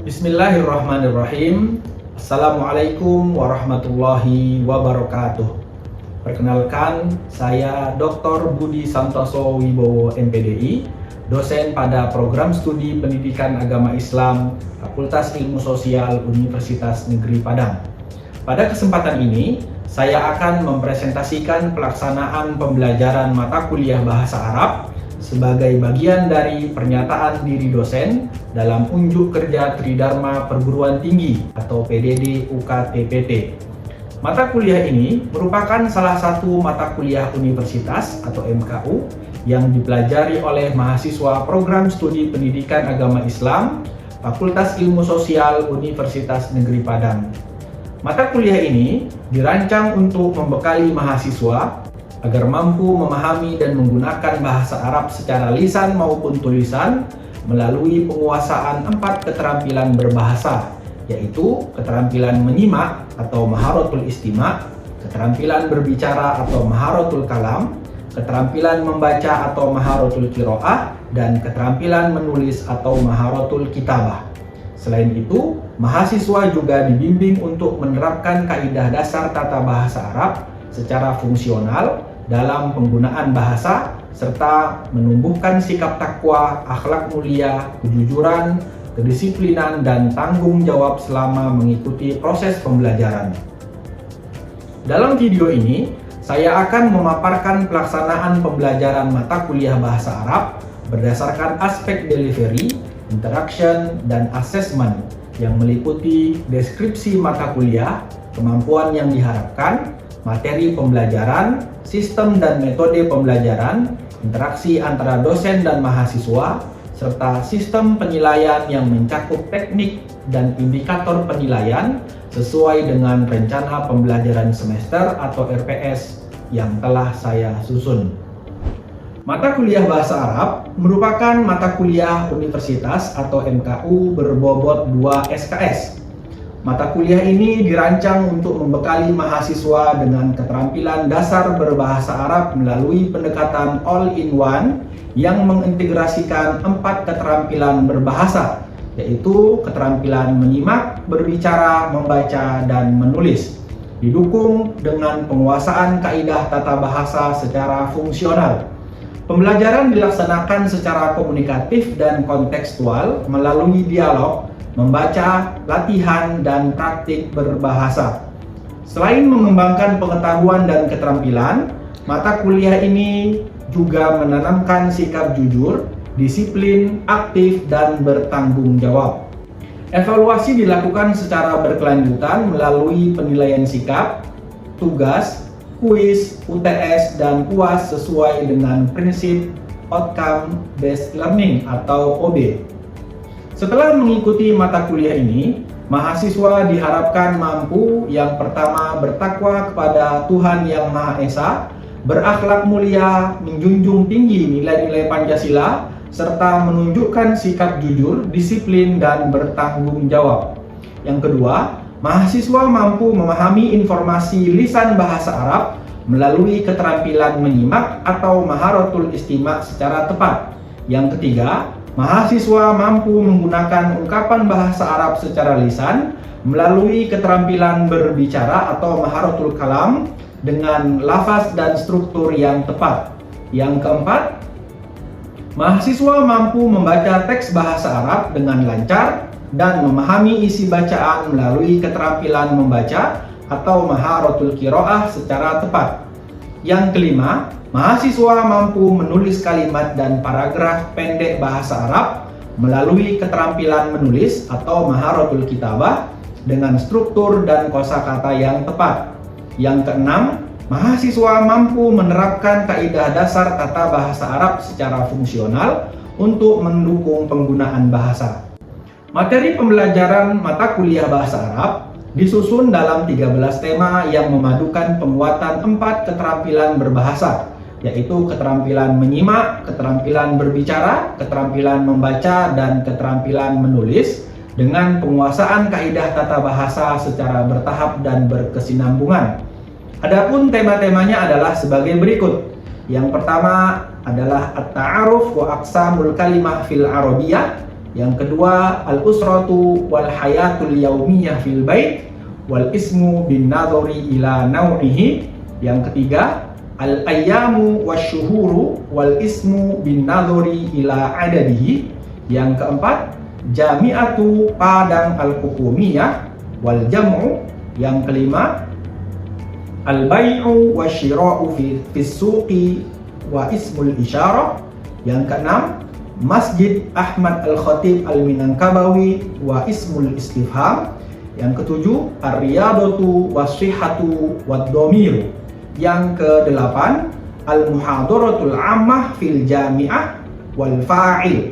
Bismillahirrahmanirrahim. Assalamualaikum warahmatullahi wabarakatuh. Perkenalkan, saya Dr. Budi Santoso Wibowo MPDI, dosen pada Program Studi Pendidikan Agama Islam, Fakultas Ilmu Sosial Universitas Negeri Padang. Pada kesempatan ini, saya akan mempresentasikan pelaksanaan pembelajaran mata kuliah Bahasa Arab sebagai bagian dari pernyataan diri dosen dalam unjuk kerja Tridharma Perguruan Tinggi atau PDD UKT-PT. Mata kuliah ini merupakan salah satu mata kuliah universitas atau MKU yang dipelajari oleh mahasiswa Program Studi Pendidikan Agama Islam, Fakultas Ilmu Sosial Universitas Negeri Padang. Mata kuliah ini dirancang untuk membekali mahasiswa agar mampu memahami dan menggunakan bahasa Arab secara lisan maupun tulisan melalui penguasaan 4 keterampilan berbahasa, yaitu keterampilan menyimak atau maharatul istima', keterampilan berbicara atau maharatul kalam, keterampilan membaca atau maharatul qiraah, dan keterampilan menulis atau maharatul kitabah. Selain itu, mahasiswa juga dibimbing untuk menerapkan kaidah dasar tata bahasa Arab secara fungsional dalam penggunaan bahasa, serta menumbuhkan sikap takwa, akhlak mulia, kejujuran, kedisiplinan, dan tanggung jawab selama mengikuti proses pembelajaran. Dalam video ini, saya akan memaparkan pelaksanaan pembelajaran mata kuliah Bahasa Arab berdasarkan aspek delivery, interaction, dan assessment yang meliputi deskripsi mata kuliah, kemampuan yang diharapkan, materi pembelajaran, sistem dan metode pembelajaran, interaksi antara dosen dan mahasiswa, serta sistem penilaian yang mencakup teknik dan indikator penilaian sesuai dengan rencana pembelajaran semester atau RPS yang telah saya susun. Mata kuliah Bahasa Arab merupakan mata kuliah universitas atau MKU berbobot 2 SKS. Mata kuliah ini dirancang untuk membekali mahasiswa dengan keterampilan dasar berbahasa Arab melalui pendekatan all-in-one yang mengintegrasikan 4 keterampilan berbahasa, yaitu keterampilan menyimak, berbicara, membaca, dan menulis, didukung dengan penguasaan kaidah tata bahasa secara fungsional. Pembelajaran dilaksanakan secara komunikatif dan kontekstual melalui dialog, membaca, latihan, dan praktik berbahasa. Selain mengembangkan pengetahuan dan keterampilan, mata kuliah ini juga menanamkan sikap jujur, disiplin, aktif, dan bertanggung jawab. Evaluasi dilakukan secara berkelanjutan melalui penilaian sikap, tugas, kuis, UTS, dan UAS sesuai dengan prinsip Outcome Based Learning atau OB. Setelah mengikuti mata kuliah ini, mahasiswa diharapkan mampu yang pertama bertakwa kepada Tuhan Yang Maha Esa, berakhlak mulia, menjunjung tinggi nilai-nilai Pancasila, serta menunjukkan sikap jujur, disiplin, dan bertanggung jawab. Yang kedua, mahasiswa mampu memahami informasi lisan bahasa Arab melalui keterampilan menyimak atau maharatul istima' secara tepat. Yang ketiga, mahasiswa mampu menggunakan ungkapan bahasa Arab secara lisan melalui keterampilan berbicara atau maharatul kalam dengan lafaz dan struktur yang tepat. Yang keempat, mahasiswa mampu membaca teks bahasa Arab dengan lancar dan memahami isi bacaan melalui keterampilan membaca atau maharatul qiraah secara tepat. Yang kelima, mahasiswa mampu menulis kalimat dan paragraf pendek bahasa Arab melalui keterampilan menulis atau maharatul kitabah dengan struktur dan kosakata yang tepat. Yang keenam, mahasiswa mampu menerapkan kaidah dasar tata bahasa Arab secara fungsional untuk mendukung penggunaan bahasa. Materi pembelajaran mata kuliah Bahasa Arab disusun dalam 13 tema yang memadukan penguatan 4 keterampilan berbahasa, yaitu keterampilan menyimak, keterampilan berbicara, keterampilan membaca, dan keterampilan menulis dengan penguasaan kaidah tata bahasa secara bertahap dan berkesinambungan. Adapun tema-temanya adalah sebagai berikut. Yang pertama adalah at-ta'aruf wa aqsamul kalimah fil arabiyah. Yang kedua, al-usratu wal hayatul yaumiyah fil bait wal ismu bin nadhari ila naw'ihi. Yang ketiga, al-ayyamu wasyuhuru wal ismu bin nadhari ila adadihi. Yang keempat, jami'atu Padang al-hukumiyah wal jam'u. Yang kelima, al-bai'u wasyira'u fi suqi wa ismul isyarah. Yang keenam, Masjid Ahmad Al-Khatib Al-Minangkabawi wa ismul istifham. Yang ketujuh, ar-riyadatu was-sihhatu wad-dhamiru. Yang kedelapan, al-muhadaratul ammah fil jami'ah wal fa'il.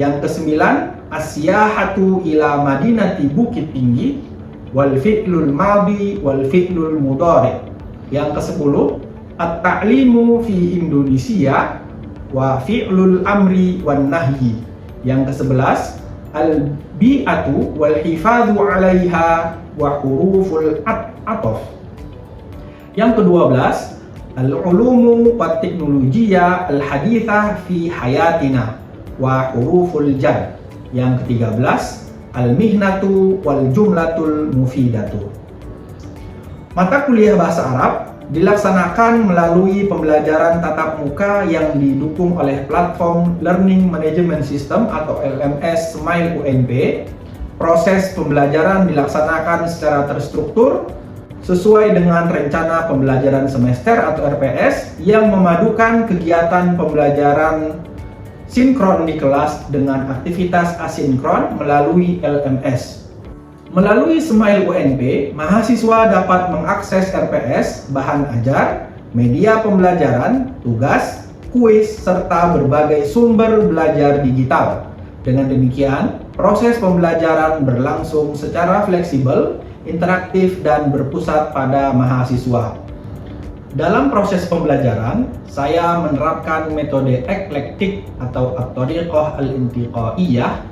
Yang kesembilan, as-siyahatu ila madinati Bukit Tinggi wal fi'lul madi wal fi'lul mudhari'. Yang kesepuluh, at-ta'limu fi Indonesia wa fi'lul amri wan nahyi. Yang ke-11, al-bi'atu wal hifadhu 'alaiha wa huruful ataf. Yang ke-12, al-ulumu wat teknologiya al-hadithah fi hayatina wa huruful jar. Yang ke-13, al-mihnatu wal jumlatul mufidatu. Mata kuliah bahasa Arab dilaksanakan melalui pembelajaran tatap muka yang didukung oleh platform Learning Management System atau LMS Smile UNP. Proses pembelajaran dilaksanakan secara terstruktur sesuai dengan rencana pembelajaran semester atau RPS yang memadukan kegiatan pembelajaran sinkron di kelas dengan aktivitas asinkron melalui LMS. Melalui Smile UNP, mahasiswa dapat mengakses RPS, bahan ajar, media pembelajaran, tugas, kuis, serta berbagai sumber belajar digital. Dengan demikian, proses pembelajaran berlangsung secara fleksibel, interaktif, dan berpusat pada mahasiswa. Dalam proses pembelajaran, saya menerapkan metode eklektik atau at-thariqah al-intiqaiyah,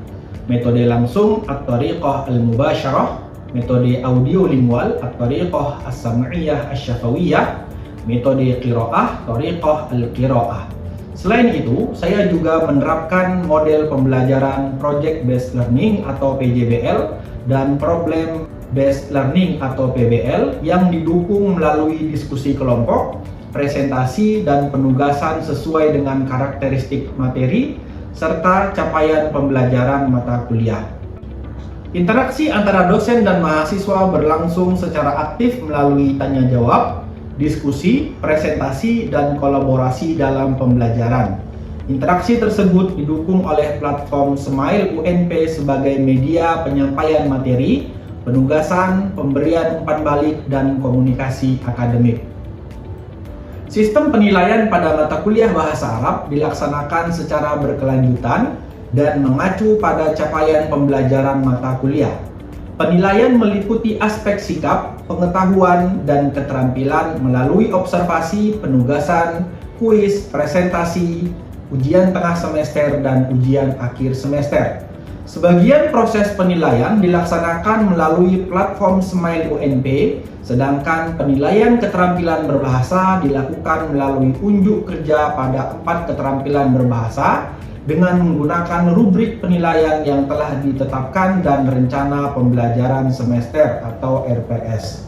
metode langsung at-thariqah al-mubasyarah, metode audiolingual at-thariqah as-sam'iyah asy-syafawiyah, metode qiraah thariqah al-qiraah. Selain itu, saya juga menerapkan model pembelajaran project based learning atau PJBL dan problem based learning atau PBL yang didukung melalui diskusi kelompok, presentasi, dan penugasan sesuai dengan karakteristik materi serta capaian pembelajaran mata kuliah. Interaksi antara dosen dan mahasiswa berlangsung secara aktif melalui tanya jawab, diskusi, presentasi, dan kolaborasi dalam pembelajaran. Interaksi tersebut didukung oleh platform Smile UNP sebagai media penyampaian materi, penugasan, pemberian umpan balik, dan komunikasi akademik. Sistem penilaian pada mata kuliah bahasa Arab dilaksanakan secara berkelanjutan dan mengacu pada capaian pembelajaran mata kuliah. Penilaian meliputi aspek sikap, pengetahuan, dan keterampilan melalui observasi, penugasan, kuis, presentasi, ujian tengah semester, dan ujian akhir semester. Sebagian proses penilaian dilaksanakan melalui platform Smile UNP, sedangkan penilaian keterampilan berbahasa dilakukan melalui unjuk kerja pada 4 keterampilan berbahasa dengan menggunakan rubrik penilaian yang telah ditetapkan dan rencana pembelajaran semester atau RPS.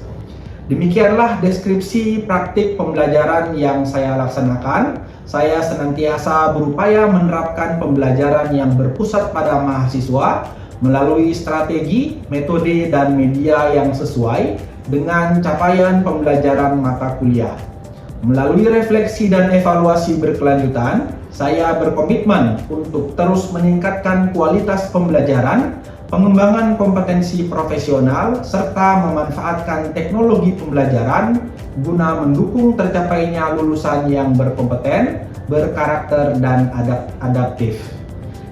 Demikianlah deskripsi praktik pembelajaran yang saya laksanakan. Saya senantiasa berupaya menerapkan pembelajaran yang berpusat pada mahasiswa melalui strategi, metode, dan media yang sesuai dengan capaian pembelajaran mata kuliah. Melalui refleksi dan evaluasi berkelanjutan, saya berkomitmen untuk terus meningkatkan kualitas pembelajaran, pengembangan kompetensi profesional, serta memanfaatkan teknologi pembelajaran guna mendukung tercapainya lulusan yang berkompeten, berkarakter, dan adaptif.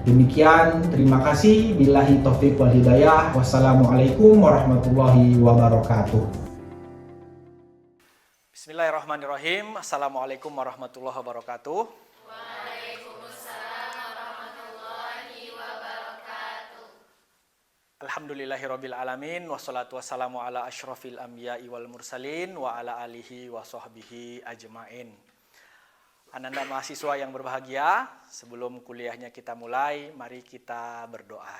Demikian, terima kasih. Billahi taufiq wal hidayah. Wassalamualaikum warahmatullahi wabarakatuh. Bismillahirrahmanirrahim. Assalamualaikum warahmatullahi wabarakatuh. Alhamdulillahirabbil alamin wassalatu wassalamu ala asyrafil anbiya'i wal mursalin wa ala alihi wa sahbihi ajmain. Ananda mahasiswa yang berbahagia, sebelum kuliahnya kita mulai, mari kita berdoa.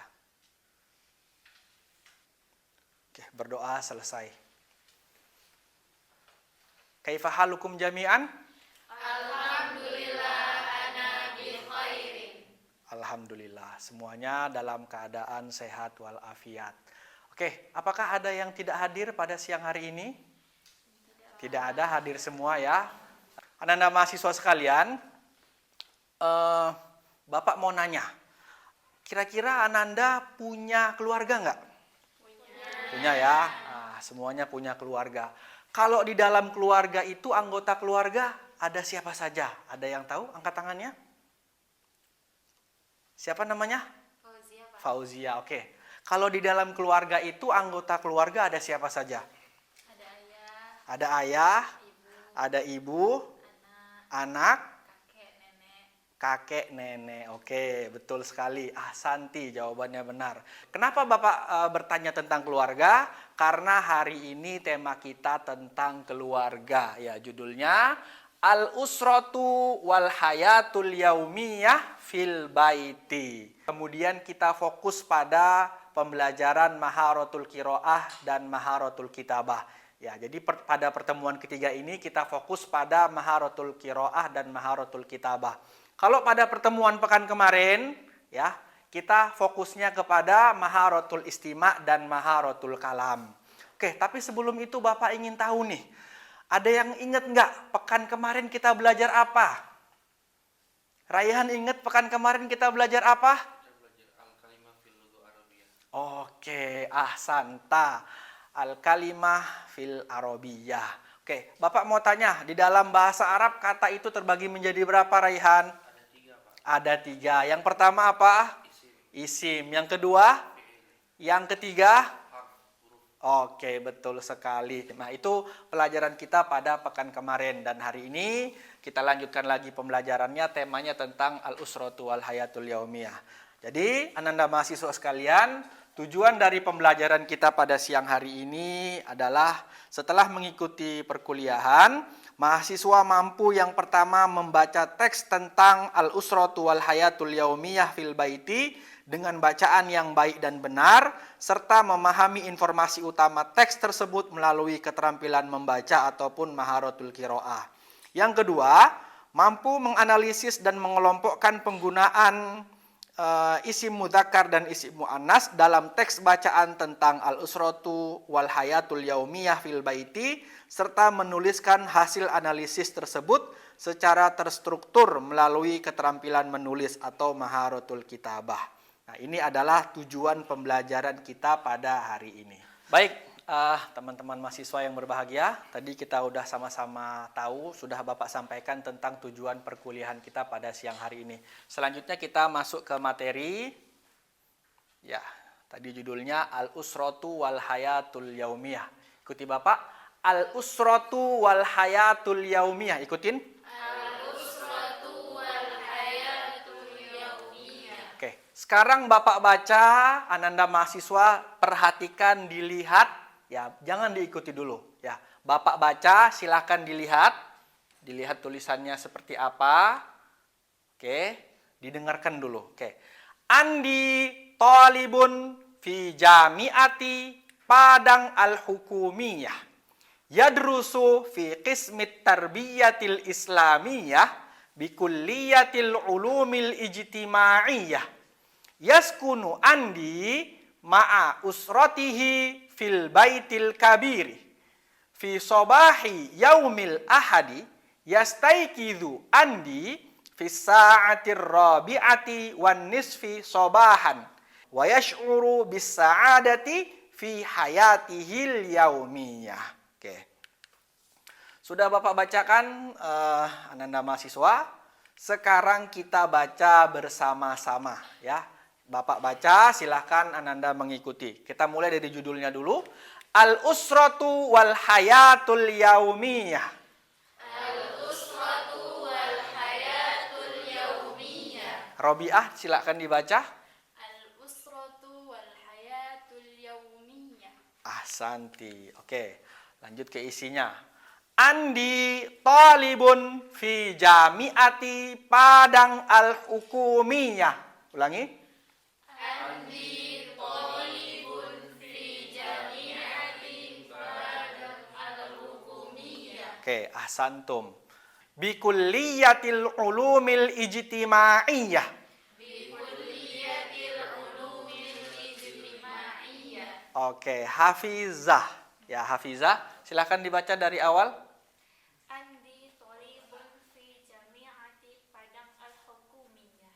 Oke, berdoa selesai. Kaifa halukum jami'an? Alhamdulillah ana bi khairin. Alhamdulillah, semuanya dalam keadaan sehat walafiat. Oke, apakah ada yang tidak hadir pada siang hari ini? Tidak ada, hadir semua ya. Ananda mahasiswa sekalian, Bapak mau nanya, kira-kira Ananda punya keluarga nggak? Punya ya, semuanya punya keluarga. Kalau di dalam keluarga itu anggota keluarga ada siapa saja? Ada yang tahu? Angkat tangannya. Siapa namanya? Fauzia, Pak. Fauzia, oke. Kalau di dalam keluarga itu anggota keluarga ada siapa saja? Ada ayah, Ada ayah, ibu, ada ibu, anak, anak, kakek, nenek. kakek, nenek. Oke, betul sekali. Santi, jawabannya benar. Kenapa Bapak bertanya tentang keluarga? Karena hari ini tema kita tentang keluarga. Ya, judulnya Al-Usratu wal Hayatul Yaumiyah fil Baiti. Kemudian kita fokus pada pembelajaran Maharatul Qiraah dan Maharatul Kitabah. Ya, jadi pada pertemuan ketiga ini kita fokus pada Maharatul Qiraah dan Maharatul Kitabah. Kalau pada pertemuan pekan kemarin, ya, kita fokusnya kepada Maharatul Istima' dan Maharatul Kalam. Oke, tapi sebelum itu Bapak ingin tahu nih, ada yang ingat nggak pekan kemarin kita belajar apa? Raihan ingat pekan kemarin kita belajar apa? Kita belajar al-kalimah fil lugha arabiyah. Oke, ahsanta. Al-kalimah fil arabiyah. Oke, Bapak mau tanya, di dalam bahasa Arab kata itu terbagi menjadi berapa, Raihan? Ada 3, Pak. Ada 3. Yang pertama apa? Isim, Isim. Yang kedua? fi'il, Yang ketiga? harf, huruf. Oke, betul sekali. Nah, itu pelajaran kita pada pekan kemarin. Dan hari ini kita lanjutkan lagi pembelajarannya, temanya tentang Al-Usratu wal Hayatul Yaumiyah. Jadi, Ananda mahasiswa sekalian, tujuan dari pembelajaran kita pada siang hari ini adalah setelah mengikuti perkuliahan, mahasiswa mampu yang pertama membaca teks tentang Al-Usratu wal Hayatul Yaumiyah fil Baiti dengan bacaan yang baik dan benar, serta memahami informasi utama teks tersebut melalui keterampilan membaca ataupun Maharatul Qiraah. Yang kedua, mampu menganalisis dan mengelompokkan penggunaan isim mudzakkar dan isim muannas dalam teks bacaan tentang Al-Usratu wal Hayatul Yaumiyah fil Baiti, serta menuliskan hasil analisis tersebut secara terstruktur melalui keterampilan menulis atau Maharatul Kitabah. Nah, ini adalah tujuan pembelajaran kita pada hari ini. Baik, teman-teman mahasiswa yang berbahagia, tadi kita udah sama-sama tahu, sudah Bapak sampaikan tentang tujuan perkuliahan kita pada siang hari ini. Selanjutnya kita masuk ke materi. Ya, tadi judulnya Al-Usratu wal Hayatul Yaumiyah. Ikuti Bapak, Al-Usratu wal Hayatul Yaumiyah. Ikutin. Al-usratu wal hayatul yaumiyah. Oke, sekarang Bapak baca, Ananda mahasiswa perhatikan, dilihat. Ya, jangan diikuti dulu. Ya, Bapak baca, silahkan dilihat. Dilihat tulisannya seperti apa. Oke, didengarkan dulu. Oke. Andi talibun fi jami'ati Padang al-Hukumiyah. Yadrusu fi qismit tarbiyatil islamiyah bi kulliyatil ulumil ijtimaiyah. Yaskunu Andi ma'a usratihi fil baitil kabiri. Fi sobahi yaumil ahadi yastaikidu Andi fi sa'atir rabi'ati wan nisfi sobahan wa yash'uru bis sa'adati fi hayatihil yaumiyah. Oke. Sudah Bapak bacakan, Ananda mahasiswa. Sekarang kita baca bersama-sama ya. Bapak baca, silahkan Ananda mengikuti. Kita mulai dari judulnya dulu. Al-Usratu wal Hayatul Yaumiyah. Al-usratu wal hayatul yaumiyah. Robiah, silahkan dibaca. Al-usratu wal hayatul yaumiyah. Ahsanti. Oke, lanjut ke isinya. Andi talibun fi jami'ati Padang Al-Hukumiyah. Ulangi. Andi talibun fi jami'ati Padang Al-Hukumiyah. Oke, ahsantum. Bi kulliyatil ulumil ijtimaiyah. Bikulliyatil ulumil ijtimaiyah. Oke, hafizah. Ya, hafizah. Silahkan dibaca dari awal. Andi thalibun fi jami'ati Padang Al-Hukumiyah.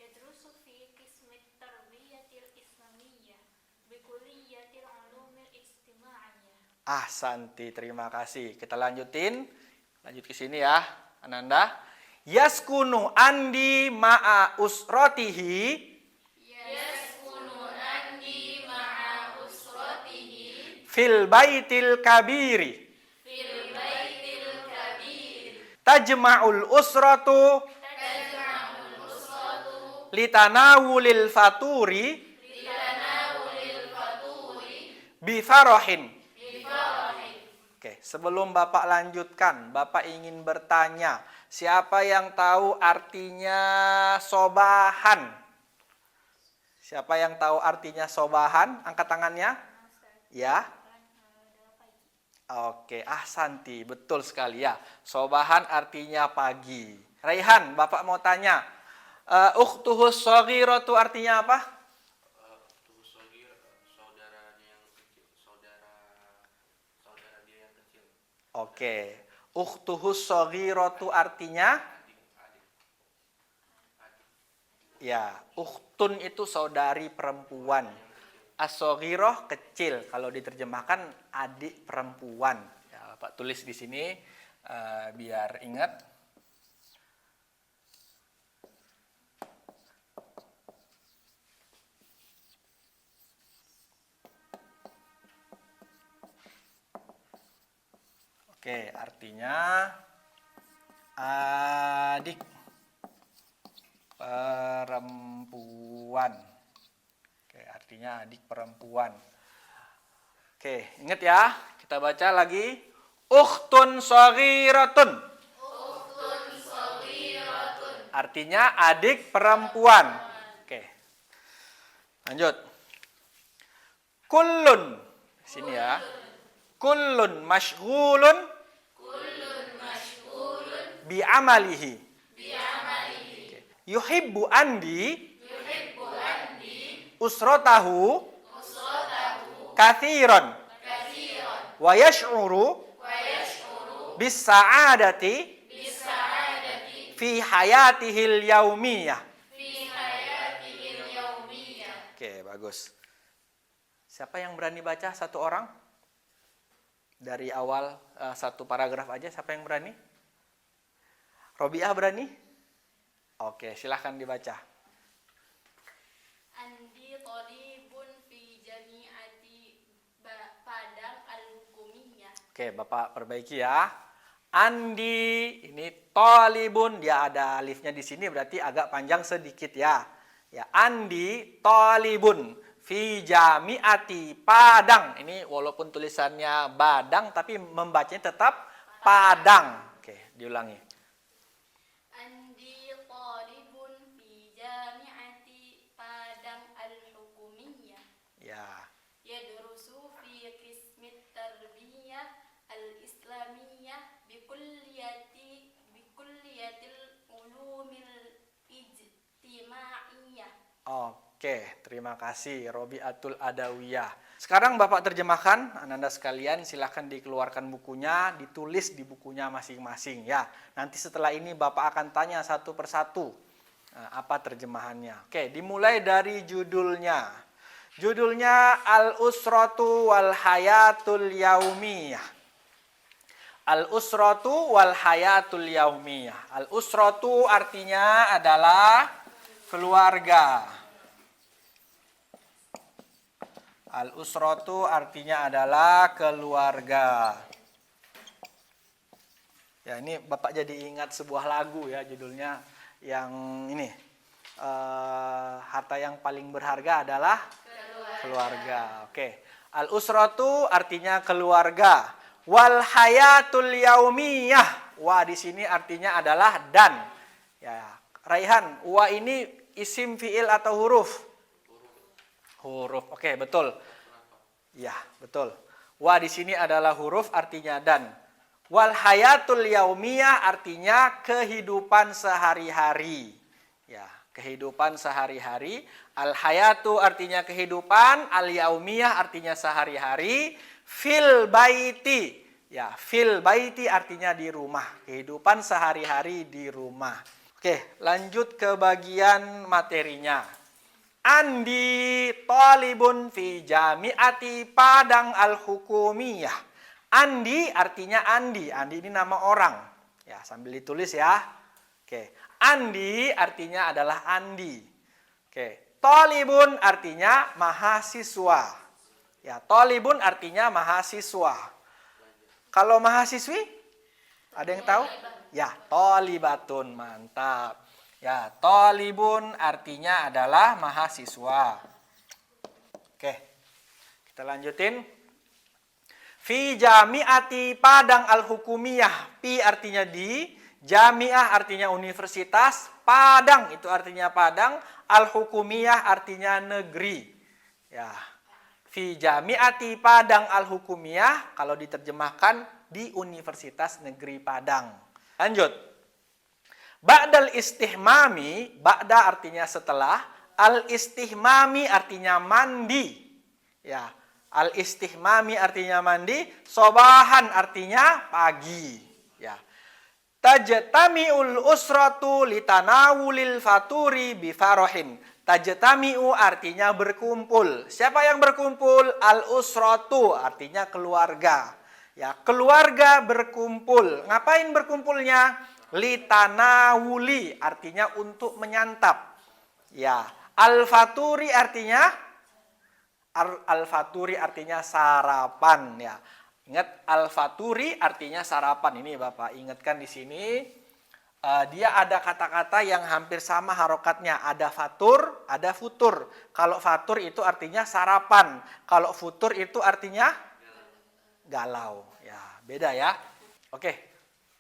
Yadrusu fi qismit tarbiyatil islamiyah bi kulliyatil ulumil ijtimaiyah. Ahsanti, terima kasih. Kita lanjutin. Lanjut ke sini ya, Ananda. Yaskunu Andi ma'a usrotihi Yaskunu andi ma'a usratihi fil baitil kabiri. fil baitil kabir. Tajma'ul usratu Tajma'ul usratu litanawulil faturi litanawulil faturi bifarahin. bifarahin. Oke, sebelum Bapak lanjutkan, Bapak ingin bertanya, siapa yang tahu artinya sobahan? Siapa yang tahu artinya sobahan? Angkat tangannya. Ya. Oke, ahsanti, betul sekali ya. Sobahan artinya pagi. Raihan, Bapak mau tanya, ukhtuhus shaghiratu artinya apa? Tuh sogir, saudaranya yang kecil, saudara dia yang kecil. Oke, ukhtuhus shaghiratu artinya? Ya, ukhtun itu saudari perempuan. As-shaghirah kecil, kalau diterjemahkan adik perempuan. Ya, Bapak tulis di sini biar ingat. Oke, artinya adik perempuan. Oke, artinya adik perempuan. Oke, ingat ya. Kita baca lagi. Ukhtun shaghiratun. Ukhtun shaghiratun. Artinya adik perempuan. Oke. Lanjut. Kullun. Sini ya. Kullun mashghulun. Kullun mashghulun Bi'amalihi. bi'amalihi. Yuhibbu Andi. Yuhibbu andi Usrotahu. usratahu Kathiran. kathiran Wa yash'uru. wa yash'uru Bis sa'adati. bisa'adati Fi hayatihil yaumiyah. fi hayatihil yaumiyah. Oke, bagus. Siapa yang berani baca satu orang? Dari awal satu paragraf aja, siapa yang berani? Robiah berani? Oke, silahkan dibaca. Andi thalibun fi jami'ati Padang Al-Hukumiyah. Oke, Bapak perbaiki ya. Andi, ini thalibun, dia ada alifnya di sini berarti agak panjang sedikit ya. Ya, Andi thalibun fi jami'ati Padang. Ini walaupun tulisannya Badang tapi membacanya tetap Padang. Oke, diulangi. Andi thalibun fi jami'ati Padang Al-Hukumiyah. Ya. Yadrusu fi qismit tarbiyah al-islamiyah bi kulliyatil ulumil ijtimaiyah. Oke, terima kasih Robiatul Adawiyah. Sekarang Bapak terjemahkan, Ananda sekalian silahkan dikeluarkan bukunya, ditulis di bukunya masing-masing ya. Nanti setelah ini Bapak akan tanya satu persatu apa terjemahannya. Oke, dimulai dari judulnya. Judulnya Al-Usratu wal Hayatul Yaumiyah. Al-Usratu wal Hayatul Yaumiyah. Al-Usratu artinya adalah keluarga. Al-Usratu artinya adalah keluarga. Ya, ini Bapak jadi ingat sebuah lagu ya, judulnya yang ini. Harta yang paling berharga adalah keluarga. Oke. Al-Usratu artinya keluarga. wal hayatul yaumiyah. Wa di sini artinya adalah dan. Ya, Raihan, wa ini isim fiil atau huruf? Huruf. Oke, betul. Ya, betul. Wa di sini adalah huruf artinya dan. Wal hayatul yaumiyah artinya kehidupan sehari-hari. Ya, kehidupan sehari-hari. Al hayatu artinya kehidupan, al yaumiyah artinya sehari-hari, fil baiti. Ya, fil baiti artinya di rumah, kehidupan sehari-hari di rumah. Oke, lanjut ke bagian materinya. Andi talibun fi jami'ati Padang Al-Hukumiyah. Andi artinya Andi. Andi ini nama orang. Ya, sambil ditulis ya. Oke, Andi artinya adalah Andi. Oke, talibun artinya mahasiswa. Ya, talibun artinya mahasiswa. Kalau mahasiswi, ada yang tahu? Ya, talibatun, mantap. Ya, talibun artinya adalah mahasiswa. Oke, kita lanjutin. Fi jami'ati Padang Al-Hukumiyah. Pi artinya di, jami'ah artinya universitas, Padang itu artinya Padang, Al-Hukumiyah artinya negeri. Ya. Fi jami'ati Padang Al-Hukumiyah kalau diterjemahkan di Universitas Negeri Padang. Lanjut. Ba'dal istihmami, ba'da artinya setelah, al-istihmami artinya mandi. Ya, al-istihmami artinya mandi, sobahan artinya pagi. Ya. Tajtami'ul usratu litanawulil faturi bifarohin. Tajtami'u artinya berkumpul. Siapa yang berkumpul? Al-usratu artinya keluarga. Ya, keluarga berkumpul. Ngapain berkumpulnya? Litanawuli artinya untuk menyantap. Ya, al-faturi artinya al-faturi artinya sarapan ya. Ingat al-faturi artinya sarapan. Ini Bapak ingatkan di sini. Dia ada kata-kata yang hampir sama harokatnya. Ada fatur, ada futur. Kalau fatur itu artinya sarapan. Kalau futur itu artinya galau. Ya, beda ya. Oke,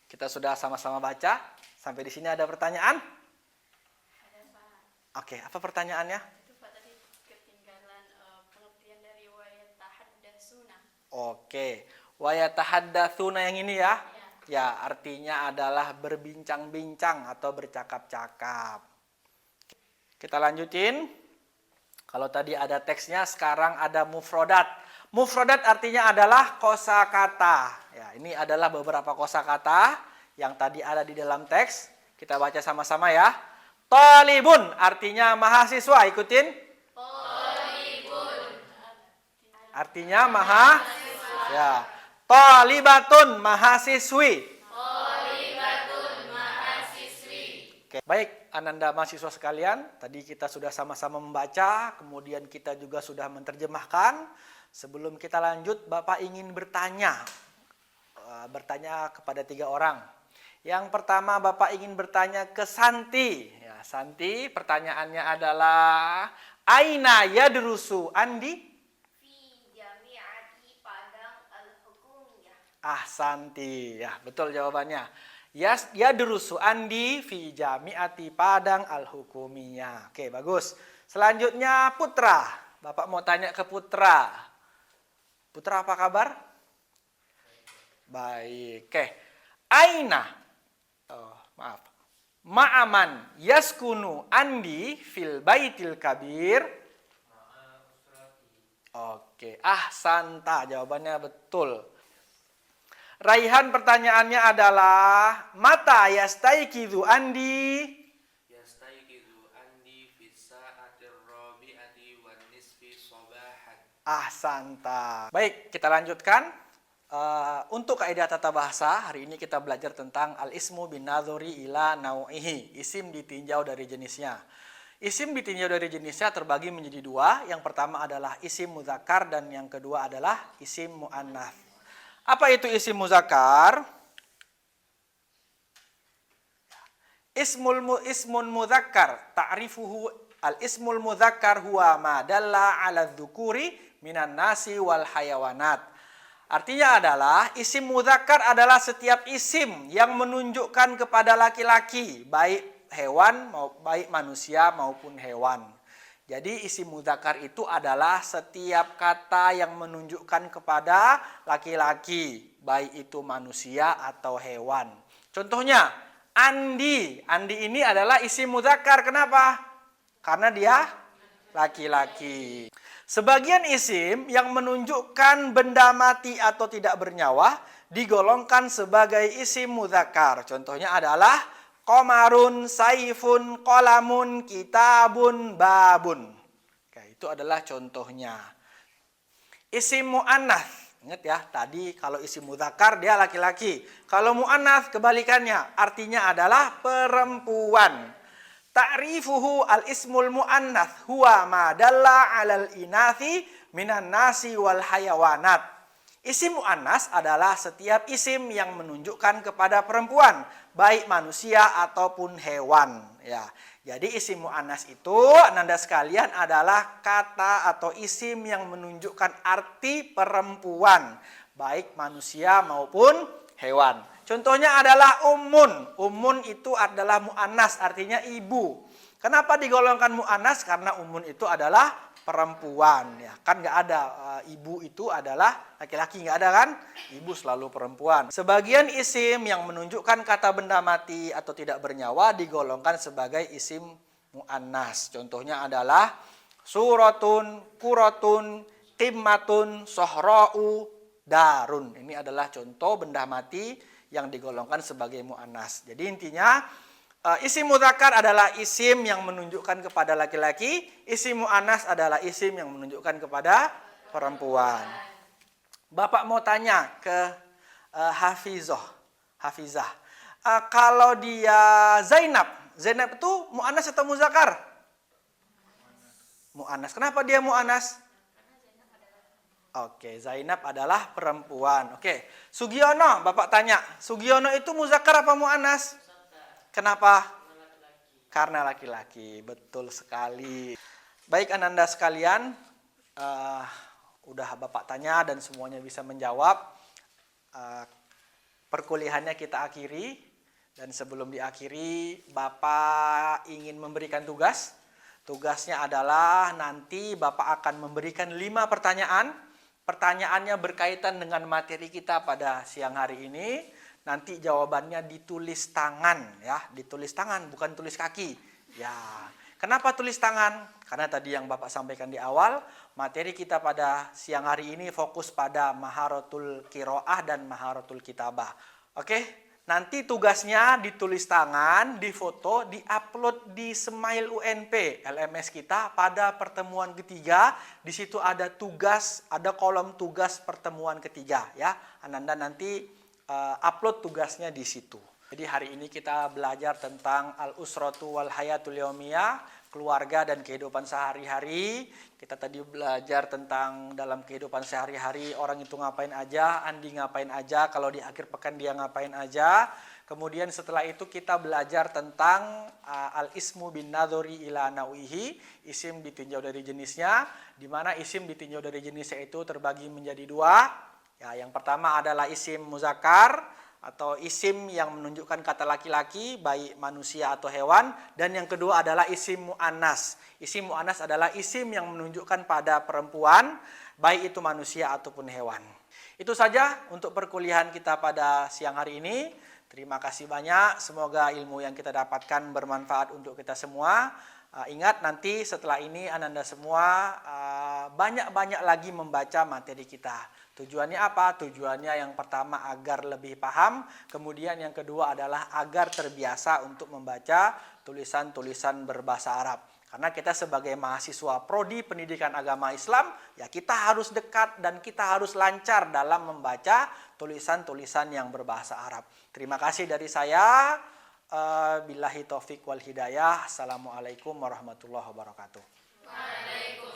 kita sudah sama-sama baca. Sampai di sini ada pertanyaan? Oke, apa pertanyaannya? Itu Pak tadi ketinggalan pengertian dari wayatahaddasuna. Oke, wayatahaddatsuna yang ini ya. Ya, artinya adalah berbincang-bincang atau bercakap-cakap. Kita lanjutin. Kalau tadi ada teksnya, sekarang ada mufrodat. Mufrodat artinya adalah kosakata. Ya, ini adalah beberapa kosakata yang tadi ada di dalam teks. Kita baca sama-sama ya. Talibun artinya mahasiswa. Ikutin. Talibun. Artinya mahasiswa. Ya. Talibatun mahasiswi. Talibatun mahasiswi. Oke, baik Ananda mahasiswa sekalian, tadi kita sudah sama-sama membaca, kemudian kita juga sudah menerjemahkan. Sebelum kita lanjut, Bapak ingin bertanya kepada 3 orang. Yang pertama Bapak ingin bertanya ke Santi. Ya, Santi, pertanyaannya adalah aina yadrusu Andi? Santi, ya betul jawabannya. Yadrusu Andi fi jami'ati Padang Al-Hukumiyah. Oke, bagus. Selanjutnya Putra. Bapak mau tanya ke Putra. Putra apa kabar? Baik. Oke. Aina. Ma'aman yaskunu Andi fil baitil kabir. Oke. Santa. Jawabannya betul. Raihan pertanyaannya adalah mata yastaikidu Andi? Yastaikidu Andi fi sa'atir rabi'ati wan nisfi sabahan. Santa. Baik, kita lanjutkan. Untuk kaidah tata bahasa, hari ini kita belajar tentang al-ismu bin nadhuri ila nau'ihi. Isim ditinjau dari jenisnya. Isim ditinjau dari jenisnya terbagi menjadi 2. Yang pertama adalah isim muzakkar dan yang kedua adalah isim muannats. Apa itu isim muzakkar? Ismun muzakkar ta'rifuhu al-ismul muzakkar huwa ma dalla 'ala dzukuri minan nasi wal hayawanat. Artinya adalah isim mudzakkar adalah setiap isim yang menunjukkan kepada laki-laki, baik hewan, baik manusia maupun hewan. Jadi isim mudzakkar itu adalah setiap kata yang menunjukkan kepada laki-laki, baik itu manusia atau hewan. Contohnya, Andi. Andi ini adalah isim mudzakkar. Kenapa? Karena dia laki-laki. Sebagian isim yang menunjukkan benda mati atau tidak bernyawa digolongkan sebagai isim mudzakkar. Contohnya adalah qamarun, saifun, qalamun, kitabun, babun. Oke, itu adalah contohnya. Isim muannats. Ingat ya, tadi kalau isim mudzakkar dia laki-laki. Kalau muannats kebalikannya, artinya adalah perempuan. Ta'rifuhu al-ismul mu'annats huwa ma dalla 'alal inathi minan nasi wal hayawanat. Isim mu'annats adalah setiap isim yang menunjukkan kepada perempuan, baik manusia ataupun hewan, ya. Jadi isim mu'annats itu Ananda sekalian adalah kata atau isim yang menunjukkan arti perempuan, baik manusia maupun hewan. Contohnya adalah ummun. Ummun itu adalah mu'annas, artinya ibu. Kenapa digolongkan mu'annas? Karena ummun itu adalah perempuan. Ya, kan nggak ada ibu itu adalah laki-laki, nggak ada kan? Ibu selalu perempuan. Sebagian isim yang menunjukkan kata benda mati atau tidak bernyawa digolongkan sebagai isim mu'annas. Contohnya adalah suratun, kuratun, timmatun, sohra'u, darun. Ini adalah contoh benda mati yang digolongkan sebagai mu'annas. Jadi intinya isim mudzakkar adalah isim yang menunjukkan kepada laki-laki, isim mu'annas adalah isim yang menunjukkan kepada perempuan. Bapak mau tanya ke Hafizah. Kalau dia Zainab itu mu'annas atau mudzakkar? Mu'annas. Kenapa dia mu'annas? Oke, Zainab adalah perempuan. Oke, Sugiono, Bapak tanya. Sugiono itu mudzakkar apa mu'annas? Kenapa? Karena laki-laki. Betul sekali. Baik Ananda sekalian, udah Bapak tanya dan semuanya bisa menjawab. Perkuliahannya kita akhiri. Dan sebelum diakhiri, Bapak ingin memberikan tugas. Tugasnya adalah nanti Bapak akan memberikan 5 pertanyaan. Pertanyaannya berkaitan dengan materi kita pada siang hari ini. Nanti jawabannya ditulis tangan, ya, ditulis tangan bukan tulis kaki. Ya, kenapa tulis tangan? Karena tadi yang Bapak sampaikan di awal, materi kita pada siang hari ini fokus pada maharatul qiraah dan maharatul kitabah. Oke? Nanti tugasnya ditulis tangan, difoto, diupload di Semail UNP LMS kita pada pertemuan ketiga. Di situ ada tugas, ada kolom tugas pertemuan ketiga, ya. Ananda nanti upload tugasnya di situ. Jadi hari ini kita belajar tentang al-usratu wal hayatul yaumiyah, keluarga dan kehidupan sehari-hari. Kita tadi belajar tentang dalam kehidupan sehari-hari orang itu ngapain aja, Andi ngapain aja, kalau di akhir pekan dia ngapain aja. Kemudian setelah itu kita belajar tentang al-ismu bin nadhuri ila nawihi, isim ditinjau dari jenisnya, di mana isim ditinjau dari jenisnya itu terbagi menjadi 2. Ya, yang pertama adalah isim muzakkar atau isim yang menunjukkan kata laki-laki, baik manusia atau hewan. Dan yang kedua adalah isim mu'annas. Isim mu'annas adalah isim yang menunjukkan pada perempuan, baik itu manusia ataupun hewan. Itu saja untuk perkuliahan kita pada siang hari ini. Terima kasih banyak, semoga ilmu yang kita dapatkan bermanfaat untuk kita semua. Ingat nanti setelah ini Ananda semua banyak-banyak lagi membaca materi kita. Tujuannya apa? Tujuannya yang pertama agar lebih paham, kemudian yang kedua adalah agar terbiasa untuk membaca tulisan-tulisan berbahasa Arab. Karena kita sebagai mahasiswa prodi pendidikan agama Islam, ya kita harus dekat dan kita harus lancar dalam membaca tulisan-tulisan yang berbahasa Arab. Terima kasih dari saya. Billahi taufik wal hidayah. Assalamualaikum warahmatullahi wabarakatuh. Waalaikumsalam.